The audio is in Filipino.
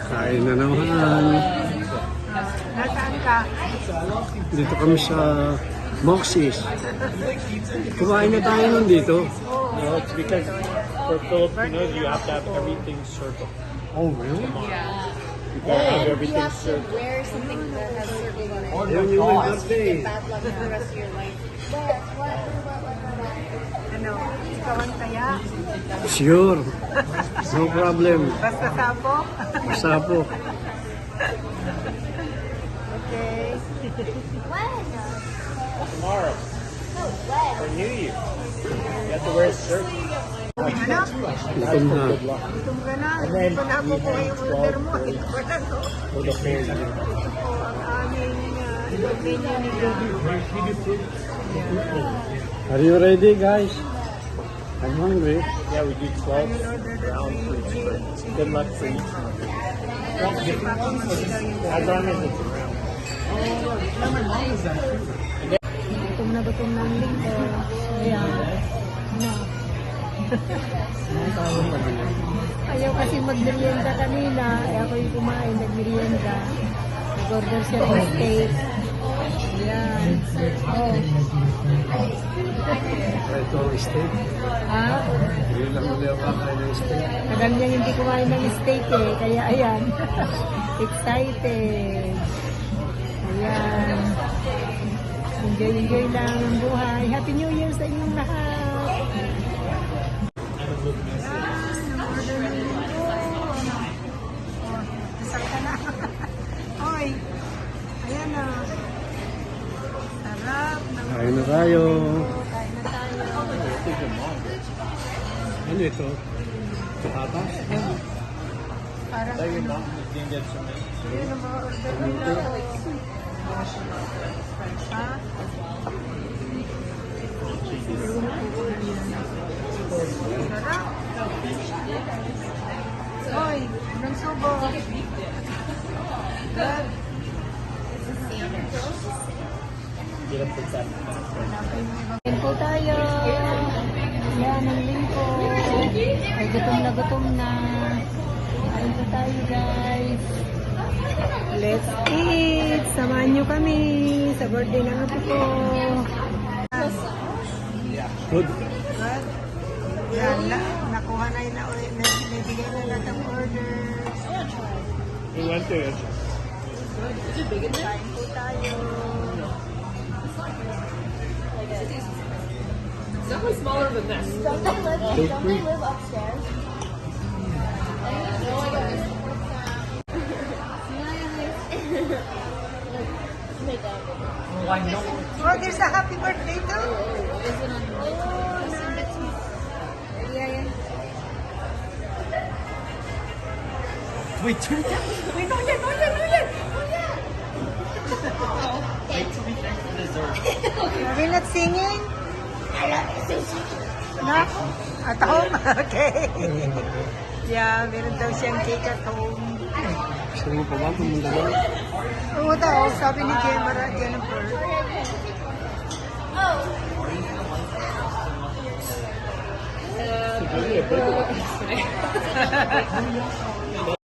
Kain na naman. Nasaan ka? Dito kami sa Moxie's. Kumain na tayo nun dito. No, it's because for Filipinos, you have to have everything circled. Oh, really? You gotta have everything circled. Wear something that has circles on it. Yun yung birthday. Bad luck for the rest of your life. Ano? Ikawan kaya? Sure. No problem. Basta sapo? Basta po. Okay. Tomorrow, for New Year, you have to wear a circle. Ano? Gutom na. Gutom ka na? Hindi pa nakukuha yung order mo. Ito pa na to. For the fair. Ito po ang aming menu nila. Are you ready, guys? I'm hungry. Yeah, we do 12 rounds for each person. Good luck for each one. As long as it's around. Gutom na ang lingko. Ayan. No. Ayaw kasi magmerienda kanina. Ako yung kumain, nagmerienda. Nag-order siya ng steak. Ayan. Oh. Ito ang steak. Ha? Hindi lang ulit ako kakain ng steak. Tagal niya hindi kumain ng steak eh. Kaya ayan. Excited. Ayan. Enjoy lang ang buhay. Happy New Year sa inyong lahat. Hoy, ayan na. Sarap. Kain na tayo. Kain na tayo. Ano ito? Pata? Parang Tell your mom you didn't get some meat. yun ang mga order nila. Ha? Sarap. Hoy, anong subo? Good. Get up for that. Kain po tayo. Yan ang lingko. Ay, gutom na. Kain po tayo, guys. Let's eat. Samahan nyo kami sa birthday ng apo ko. Good. Good. Yan, nakuha na yun na ulit. Nabigay na lahat ang order. We went there. Good. Kain po tayo. Definitely smaller than this. Don't they live upstairs? Oh, there's a happy birthday too. Wait, turn it down. Wait, no yet. Wait till we finish the dessert. Are we not singing? No? At home? Okay. Yeah, meron daw siyang cake at home. Gusto mo pa ba pumunta doon? Oo daw, sabi ni Jennifer. It's really a big one.